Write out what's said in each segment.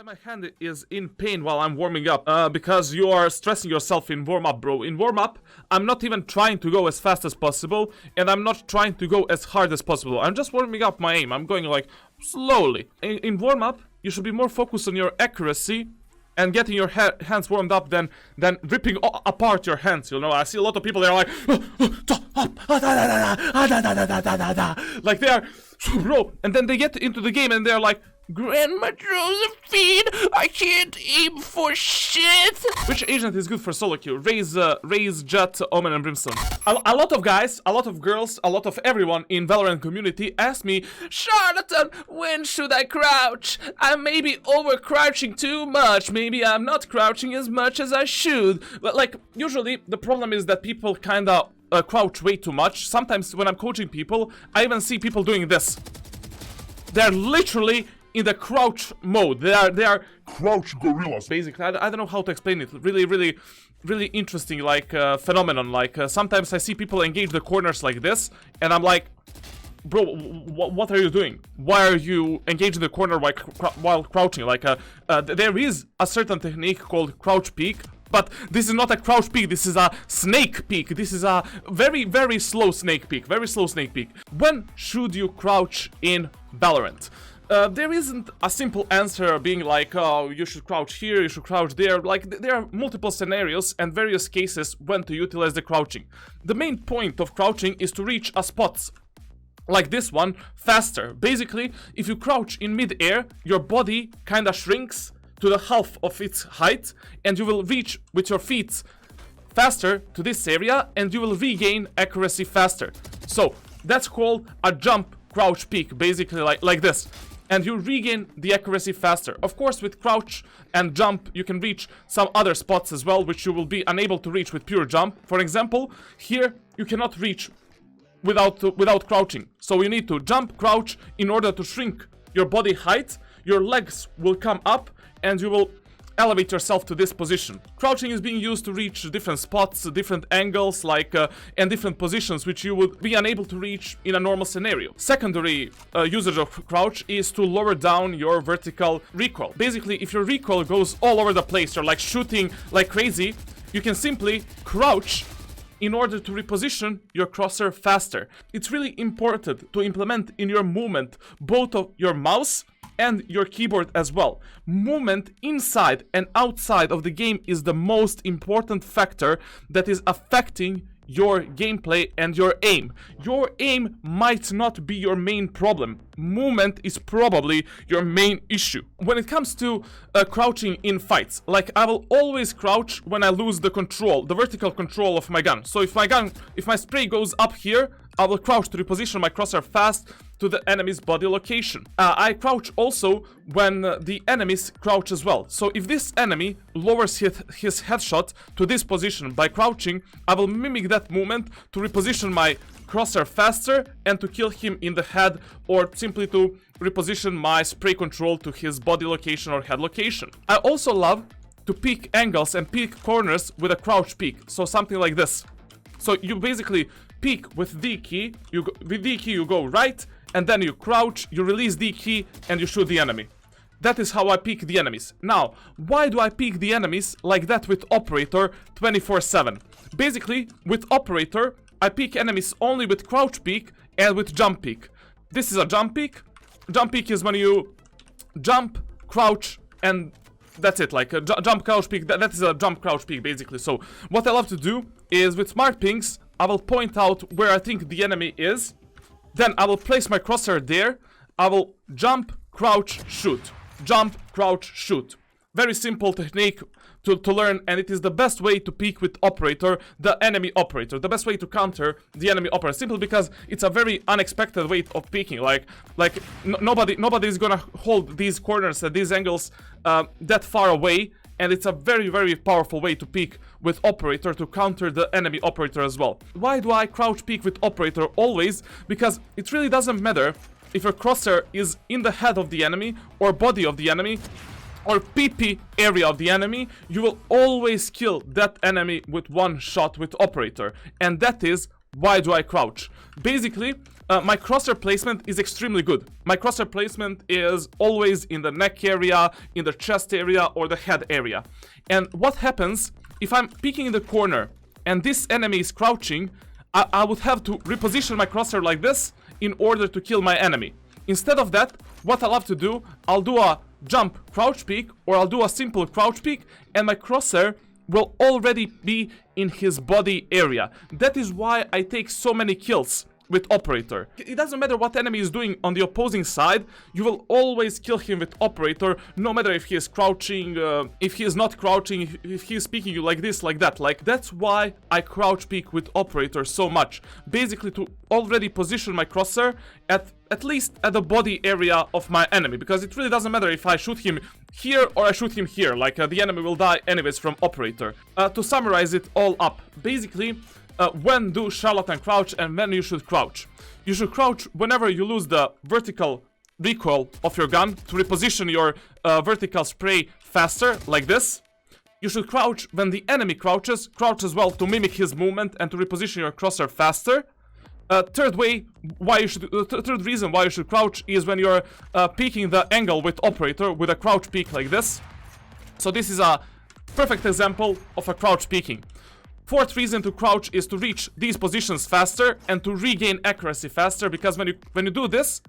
my hand is in pain while I'm warming up, because you are stressing yourself in warm-up, bro. In warm-up, I'm not even trying to go as fast as possible, and I'm not trying to go as hard as possible. I'm just warming up my aim. I'm going, like, slowly. In warm-up, you should be more focused on your accuracy and getting your hands warmed up than ripping apart your hands, you know? I see a lot of people, they're like... like, they are... Bro, and then they get into the game and they're like... Grandma Josephine, I can't aim for shit. Which agent is good for solo queue? Raze, Jet, Omen, and Brimstone. A lot of guys, a lot of girls, a lot of everyone in Valorant community ask me, Charlatan, when should I crouch? I may be over crouching too much. Maybe I'm not crouching as much as I should. But like, usually the problem is that people kinda crouch way too much. Sometimes when I'm coaching people, I even see people doing this. They're literally in the crouch mode. They are crouch gorillas, basically. I don't know how to explain it. Really interesting, like, phenomenon. Like, sometimes I see people engage the corners like this, and I'm like, bro, what are you doing? Why are you engaging the corner while crouching? Like, there is a certain technique called crouch peek, but this is not a crouch peek, this is a snake peek. This is a very slow snake peek. Very slow snake peek. When should you crouch in Valorant? There isn't a simple answer being like, oh, you should crouch here, you should crouch there. Like, there are multiple scenarios and various cases when to utilize the crouching. The main point of crouching is to reach a spot like this one faster. Basically, if you crouch in mid-air, your body kinda shrinks to the half of its height, and you will reach with your feet faster to this area, and you will regain accuracy faster. So, that's called a jump crouch peek, basically like this. And you regain the accuracy faster. Of course, with crouch and jump, you can reach some other spots as well, which you will be unable to reach with pure jump. For example, here, you cannot reach without crouching. So you need to jump, crouch, in order to shrink your body height. Your legs will come up, and you will elevate yourself to this position. Crouching is being used to reach different spots, different angles, like, and different positions which you would be unable to reach in a normal scenario. Secondary usage of crouch is to lower down your vertical recoil. Basically, if your recoil goes all over the place, you're like shooting like crazy, you can simply crouch in order to reposition your crosshair faster. It's really important to implement in your movement both of your mouse and your keyboard as well. Movement inside and outside of the game is the most important factor that is affecting your gameplay and your aim. Your aim might not be your main problem. Movement is probably your main issue. When it comes to crouching in fights, like, I will always crouch when I lose the control, the vertical control of my gun. So if my spray goes up here, I will crouch to reposition my crosshair fast to the enemy's body location. I crouch also when the enemies crouch as well. So if this enemy lowers his headshot to this position by crouching, I will mimic that movement to reposition my crosshair faster and to kill him in the head, or simply to reposition my spray control to his body location or head location. I also love to peek angles and peek corners with a crouch peek. So something like this. So you basically peek with D key, with D key you go right, and then you crouch, you release D key, and you shoot the enemy. That is how I peek the enemies. Now, why do I peek the enemies like that with Operator 24/7? Basically, with Operator, I peek enemies only with crouch peek and with jump peek. This is a jump peek. Jump peek is when you jump, crouch, and that's it. Like a jump, crouch peek, that is a jump, crouch peek, basically. So, what I love to do is with smart pings, I will point out where I think the enemy is. Then I will place my crosshair there. I will jump, crouch, shoot. Jump, crouch, shoot. Very simple technique to learn, and it is the best way to peek with Operator, the enemy Operator. The best way to counter the enemy Operator. Simply because it's a very unexpected way of peeking. Like nobody is gonna hold these corners at these angles that far away. And it's a very powerful way to peek with Operator to counter the enemy Operator as well. Why do I crouch peek with Operator always? Because it really doesn't matter if your crosshair is in the head of the enemy, or body of the enemy, or PP area of the enemy, you will always kill that enemy with one shot with Operator. And that is why do I crouch? Basically, my crosshair placement is extremely good. My crosshair placement is always in the neck area, in the chest area, or the head area. And what happens if I'm peeking in the corner and this enemy is crouching? I would have to reposition my crosshair like this in order to kill my enemy. Instead of that, what I love to do, I'll do a jump crouch peek, or I'll do a simple crouch peek, and my crosshair will already be in his body area. That is why I take so many kills with Operator. It doesn't matter what enemy is doing on the opposing side, you will always kill him with Operator, no matter if he is crouching, if he is not crouching, if he is peeking you like this, like that. Like, that's why I crouch peek with Operator so much. Basically to already position my crosshair at least at the body area of my enemy, because it really doesn't matter if I shoot him here or I shoot him here, like the enemy will die anyways from Operator. To summarize it all up, basically, when do charlatan crouch and when you should crouch? You should crouch whenever you lose the vertical recoil of your gun to reposition your vertical spray faster, like this. You should crouch when the enemy crouches as well to mimic his movement and to reposition your crosshair faster. Third reason why you should crouch is when you're peeking the angle with Operator with a crouch peek like this. So this is a perfect example of a crouch peeking. Fourth reason to crouch is to reach these positions faster and to regain accuracy faster, because when you do this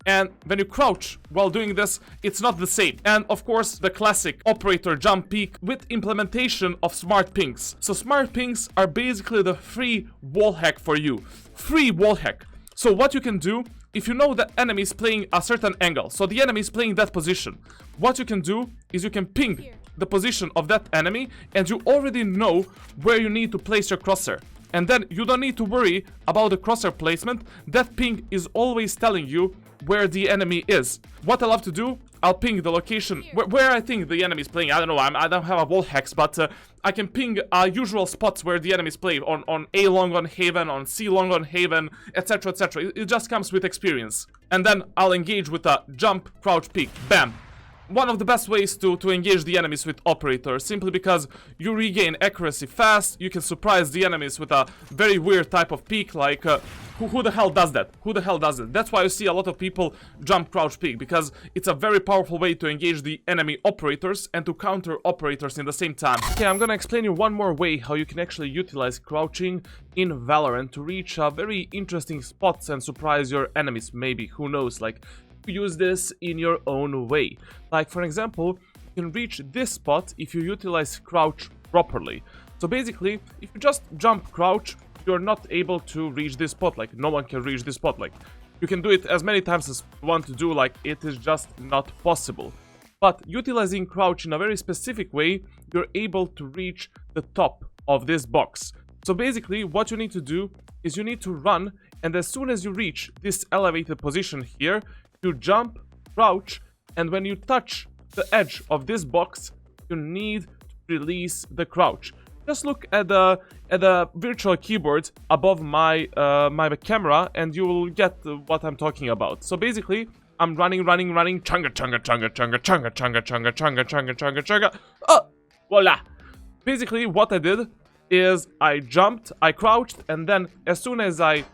and when you crouch while doing this, it's not the same. And of course, the classic Operator jump peek with implementation of smart pings. So smart pings are basically the free wall hack for you. Free wall hack. So what you can do, if you know the enemy is playing a certain angle, so the enemy is playing that position, what you can do is you can ping the position of that enemy, and you already know where you need to place your crosshair. And then you don't need to worry about the crosshair placement. That ping is always telling you where the enemy is. What I love to do, I'll ping the location where I think the enemy is playing. I don't know, I don't have a wall hacks, but I can ping usual spots where the enemies play, on A long on Haven, on C long on Haven, etc, etc. It just comes with experience. And then I'll engage with a jump, crouch, peek, bam. One of the best ways to engage the enemies with Operator, simply because you regain accuracy fast, you can surprise the enemies with a very weird type of peek, like, who the hell does that? Who the hell does it? That's why you see a lot of people jump crouch peek, because it's a very powerful way to engage the enemy operators and to counter operators in the same time. Okay, I'm gonna explain you one more way how you can actually utilize crouching in Valorant to reach very interesting spots and surprise your enemies, maybe, who knows, like, use this in your own way. Like, for example, you can reach this spot if you utilize crouch properly. So basically, if you just jump crouch, you're not able to reach this spot. Like, no one can reach this spot. Like, you can do it as many times as you want to do, like, it is just not possible. But utilizing crouch in a very specific way, you're able to reach the top of this box. So basically, what you need to do is you need to run, and as soon as you reach this elevated position here, you jump, crouch, and when you touch the edge of this box, you need to release the crouch. Just look at the virtual keyboard above my camera, and you will get what I'm talking about. So basically, I'm running, chunga, chunga, chunga, chunga, chunga, chunga, chunga, chunga, chunga, chunga, chunga. Oh, voila! Basically, what I did is I jumped, I crouched, and then as soon as I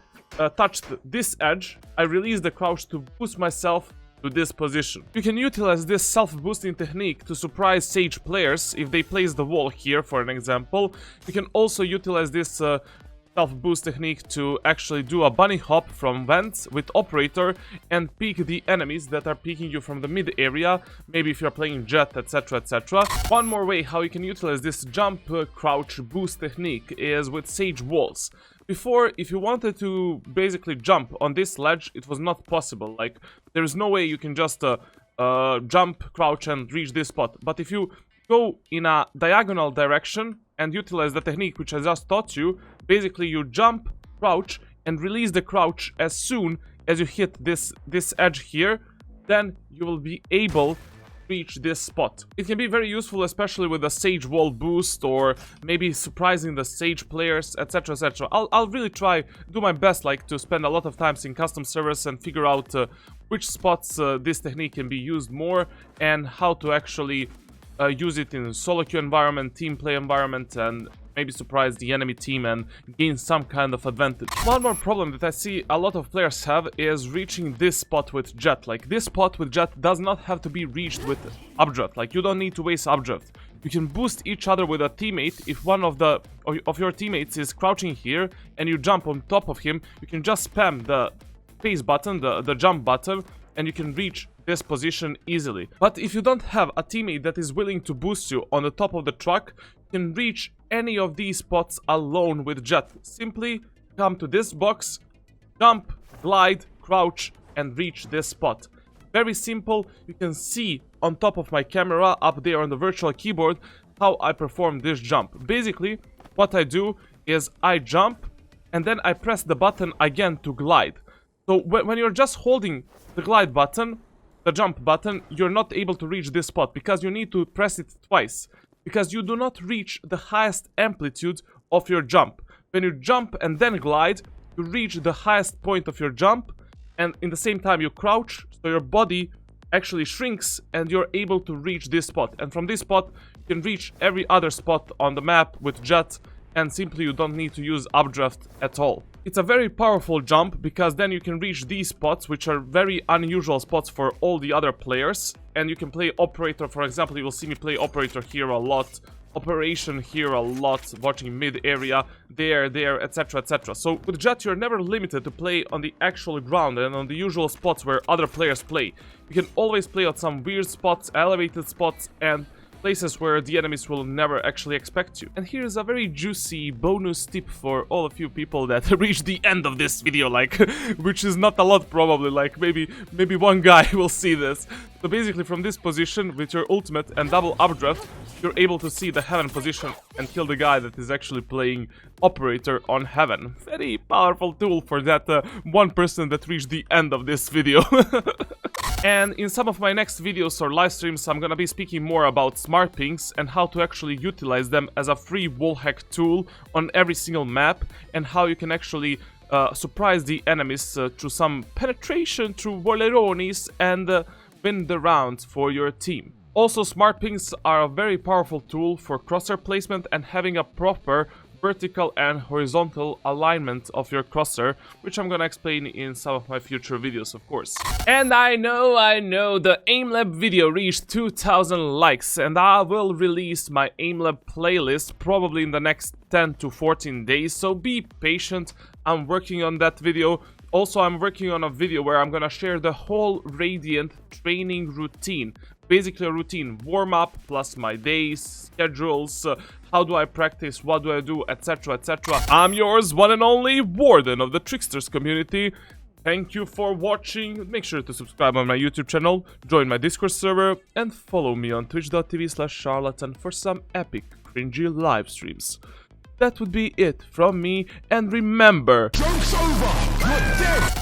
touched this edge, I released the crouch to boost myself to this position. You can utilize this self-boosting technique to surprise Sage players if they place the wall here, for an example. You can also utilize this self-boost technique to actually do a bunny hop from vents with Operator and peek the enemies that are peeking you from the mid area, maybe if you're playing Jet, etc, etc. One more way how you can utilize this jump, crouch, boost technique is with Sage walls. Before, if you wanted to basically jump on this ledge, it was not possible. Like, there is no way you can just jump, crouch, and reach this spot. But if you go in a diagonal direction and utilize the technique which I just taught you, basically you jump, crouch, and release the crouch as soon as you hit this edge here, then you will be able to reach this spot. It can be very useful, especially with the Sage wall boost, or maybe surprising the Sage players, etc, etc. I'll really do my best, like, to spend a lot of times in custom servers and figure out which spots this technique can be used more, and how to actually use it in solo queue environment, team play environment, and maybe surprise the enemy team and gain some kind of advantage. One more problem that I see a lot of players have is reaching this spot with Jet. Like, this spot with Jet does not have to be reached with updraft. Like, you don't need to waste updraft. You can boost each other with a teammate. If one of your teammates is crouching here and you jump on top of him, you can just spam the space button, the jump button, and you can reach this position easily. But if you don't have a teammate that is willing to boost you on the top of the truck, you can reach any of these spots alone with Jet. Simply come to this box, jump, glide, crouch, and reach this spot. Very simple. You can see on top of my camera up there on the virtual keyboard how I perform this jump. Basically, what I do is I jump and then I press the button again to glide. So when you're just holding the glide button, the jump button, you're not able to reach this spot because you need to press it twice. Because you do not reach the highest amplitude of your jump. When you jump and then glide, you reach the highest point of your jump, and in the same time you crouch, so your body actually shrinks and you're able to reach this spot. And from this spot, you can reach every other spot on the map with Jet, and simply you don't need to use updraft at all. It's a very powerful jump because then you can reach these spots, which are very unusual spots for all the other players. And you can play operator, for example. You will see me play operator here a lot, operation here a lot, watching mid area, there, etc, etc. So with Jet, you're never limited to play on the actual ground and on the usual spots where other players play. You can always play on some weird spots, elevated spots, and places where the enemies will never actually expect you. And here's a very juicy bonus tip for all of you people that reach the end of this video, like, which is not a lot probably, like maybe one guy will see this. So basically from this position, with your ultimate and double updraft, you're able to see the heaven position and kill the guy that is actually playing operator on heaven. Very powerful tool for that one person that reached the end of this video. And in some of my next videos or live streams, I'm gonna be speaking more about smart pings and how to actually utilize them as a free wallhack tool on every single map, and how you can actually surprise the enemies through some penetration through voleronis and win the rounds for your team. Also, smart pings are a very powerful tool for crosshair placement and having a proper vertical and horizontal alignment of your crosshair, which I'm gonna explain in some of my future videos, of course. And I know, the AimLab video reached 2000 likes, and I will release my AimLab playlist probably in the next 10 to 14 days, so be patient. I'm working on that video. Also, I'm working on a video where I'm gonna share the whole Radiant training routine. Basically a routine, warm-up, plus my days, schedules, how do I practice, what do I do, etc, etc. I'm yours, one and only, Warden of the Tricksters community. Thank you for watching. Make sure to subscribe on my YouTube channel, join my Discord server, and follow me on twitch.tv/charlatan for some epic, cringy live streams. That would be it from me, and remember... Joke's over! You're dead!